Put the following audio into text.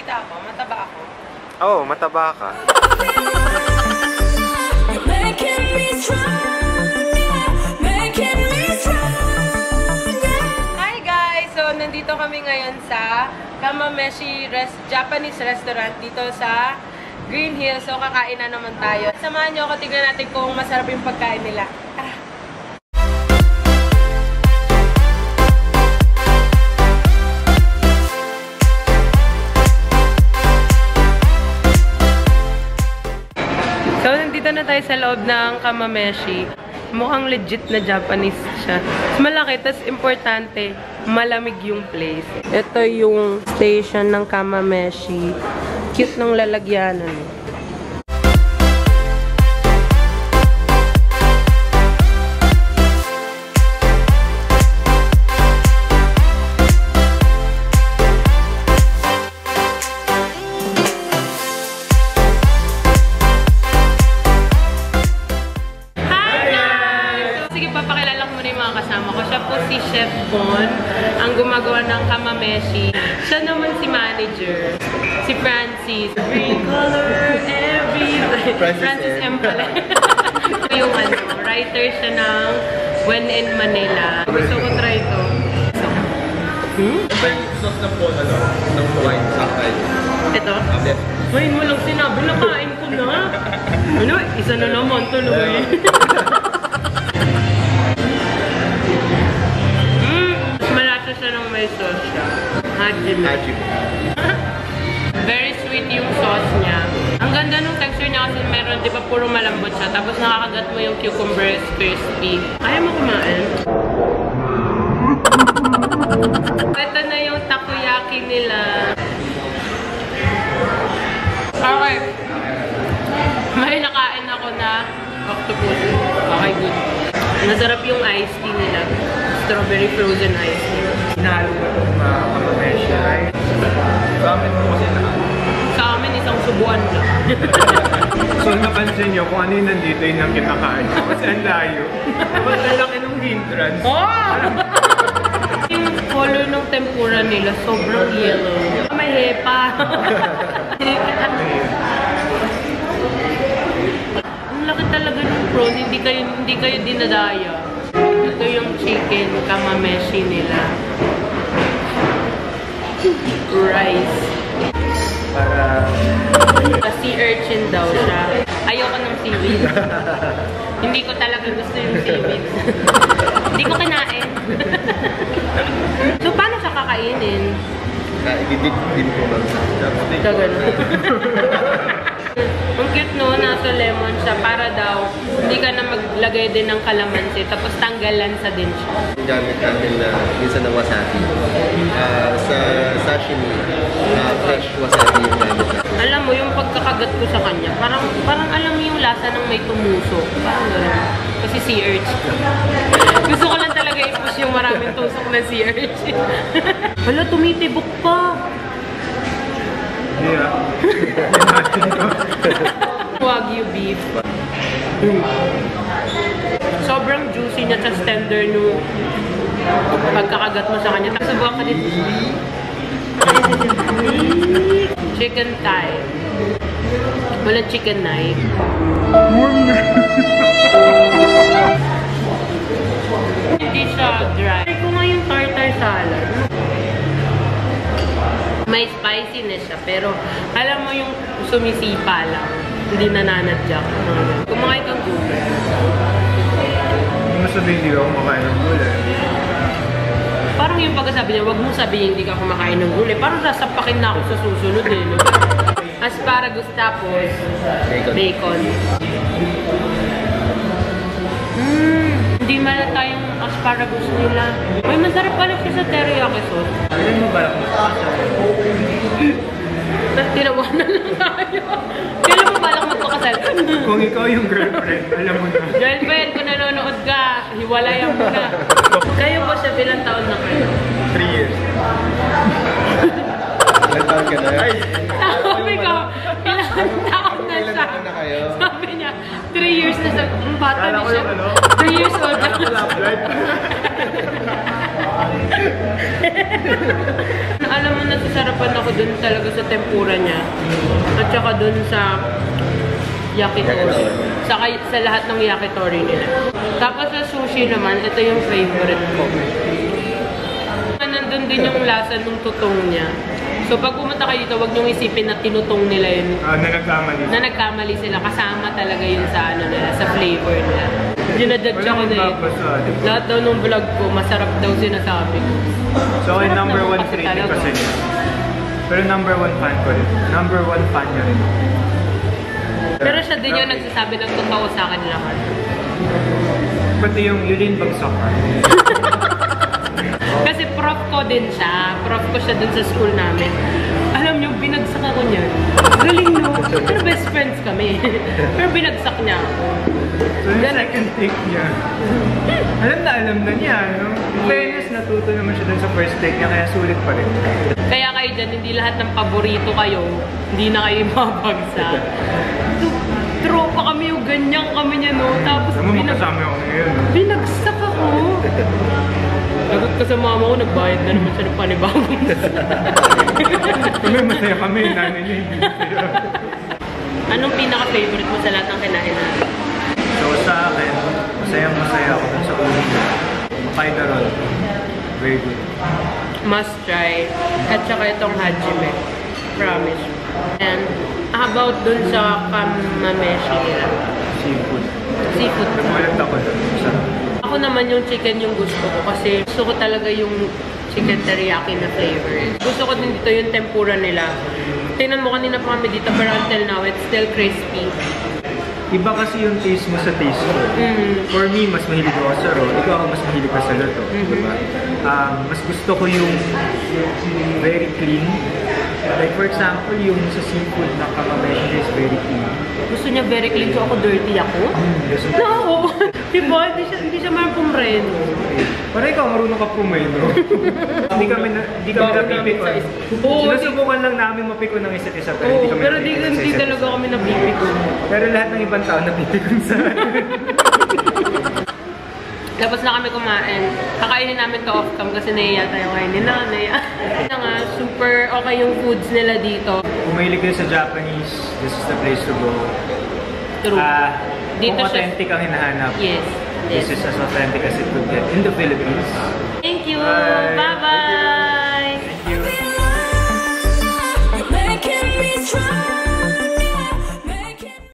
Maganda ako? Mataba ako? Oo, mataba ka. Hi guys! So, nandito kami ngayon sa Kamameshi Japanese restaurant dito sa Green Hills. So, kakain na naman tayo. Samahan nyo ako, tignan natin kung masarap yung pagkain nila. Tara! So, nandito na tayo sa loob ng Kamameshi. Mukhang legit na Japanese siya. Mas malaki, tas importante, malamig yung place. Ito yung station ng Kamameshi. Cute ng lalagyanan. Si Chef Bon, ang gumagawa ng Kamameshi. Siya naman si manager, si Francis. Every color, every... Francis M. pala. Yung writer siya ng When in Manila. Gusto ko try ito. Ito yung sauce ng po, ng wine sa akin. Ito? Ngayon mo lang sinabi, nakain ko na. Ano? Isa na naman tuloy. Siya ng may sauce siya. Hajime. Very sweet yung sauce niya. Ang ganda nung texture niya kasi meron, di ba, puro malambot siya. Tapos nakakagat mo yung cucumber crispy. Ayaw mo kumain? Ito na yung takoyaki nila. Okay. May nakain ako na octopus. Okay, good. Masarap yung iced tea nila. Strawberry frozen iced tea. Hinalo ko itong Kamameshi rice. Sa amin mo kasi na. Sa amin, isang subuan lang. So, napansin nyo kung ano yung nandito yun ang kinakain. Kasi ang layo. Mas lalaki ng hindrance. Oh! Yung color ng tempura nila, sobrang yellow. May hepa. Ang laki talaga ng prawn, hindi kayo dinadaya. Ito yung chicken Kamameshi nila. Rice. Para... Sea urchin daw siya. Ayoko ng seaweed. Hindi ko talaga gusto yung seaweed. Hindi ko kinain. So, paano siya kakainin? Ididig din ko lang sa chopstick. Ito gano'n. Ang cute no, nasa lemon siya para daw hindi ka na maglagay din ng kalamansi tapos tanggalan sa din siya. Gamit namin na minsan na wasabi. Sa sashimi, fresh wasabi yung gamit namin. Alam mo, yung pagkakagat ko sa kanya, parang alam mo yung lasa ng may tumusok. Parang gano'n. Kasi sea urchin. Gusto ko lang talaga i-push yung maraming tusok na sea urchin. Hala, tumitibok pa. Yeah. Wagyu beef. Sobrang juicy niya, tas tender nung pagkakagat mo sa kanya. Tapos subukan ka dito. Chicken thigh. Walang chicken knife. Hindi siya dry. Try ko nga yung tartar salad. May spiciness siya, pero alam mo yung sumisipa lang. Hindi nananadyak. Kumakain kang gulay. Hindi mo sabihin hindi ako kumakain ng gulay. Parang yung pagkasabi niya, wag mo sabihin hindi ka kumakain ng gulay. Parang sasapakin na ako sa susunod eh. No? Asparagus tapos bacon. Hindi malata yung asparagus nila. May masarap pala siya sa teriyaki sauce. Kailan mo balak mo? Tapos tinawanan lang tayo. Kailan mo balak magpakasal? Kung ikaw yung girlfriend, alam mo na. Girlfriend, kung nanonood ka, hiwalayan mo na. Kayo po siya, ilang taon na kayo? 3 years. Ilan taon ka na? Ay! Sabi ko, ilang taon na siya. Sabi niya, 3 years na sa bata na siya. 3 years old na. Alam mo, nasasarapan ako dun talaga sa tempura niya. At saka dun sa yakitori. Sa lahat ng yakitori nila. Tapos sa sushi naman, ito yung favorite ko. Nandun din yung lasa ng tutong niya. So pag pumunta kayo dito, huwag niyong isipin na tinutong nila yun. Na nagkamali. Na nagkamali sila. Kasama talaga yun sa ano nila, sa flavor nila. Dinadadge ako na yun. Lahat daw nung vlog ko, masarap daw sinasabi ko. So ay number 1 critic kasi niya. Pero number 1 fan ko rin. Number 1 fan niya rin. Pero siya din yung nagsasabi ng totoo sa akin lahat. Pati yung Yulin Bagsak. Kasi prof ko din siya. Prof ko siya dun sa school namin. Alam niyo, binagsak ako niya. Galing no? Pero best friends kami. Pero binagsak niya ako. So yung second take niya, alam na niya, no? In fairness, natuto naman siya dun sa first take niya, kaya sulit pa rin. Kaya kayo dyan, hindi lahat ng paborito kayo, hindi na kayo mabagsak. Tropa kami yung ganyan kami niya, no? Tapos magkasama ako ngayon, no? binagsak ako. Lagot ka sa mama ko, nagbayad na naman siya ng panibagong. Kami, masaya kami, nanay niya hindi masaya. Anong pinaka-favorite mo sa lahat ng kinain natin? So sa akin, masaya ako dun sa ulo niya. Makaida roll. Very good. Must try. At saka itong hajime. Promise. And how about dun sa kamameshi nila? Seafood. Seafood. Nagmulat ako dun. Ako naman yung chicken yung gusto ko kasi gusto ko talaga yung chicken teriyaki na flavor. Gusto ko din dito yung tempura nila. Tingnan mo kanina pa kami dito pero until now it's still crispy. Iba kasi yung taste mo sa taste ko. For me, mas mahilig ako sa raw. Ikaw ako mas mahilig ka sa luto. Diba? Mas gusto ko yung very clean. Like for example, yung sa seafood na kamameshi is very clean. Gusto niya very clean, so ako dirty ako? No! Diba? Hindi siya marang pumreno. Para ikaw, marunong ka pumreno. Hindi kami napipikon. Sinusubukan lang namin mapikon ng isa't isa. Pero hindi talaga kami napipikon. Pero lahat ng ibang tao napipikon sa atin. Tapos na kami kumain. Kakainin namin to off-cam kasi nahiya tayo ngayon ni nanay. Ito nga, super okay yung foods nila dito. Kung mahilig kayo sa Japanese, this is the place to go. True. Dito kung authentic ang hinahanap, yes. This is as authentic as it could get in the Philippines. Thank you! Bye! Bye-bye!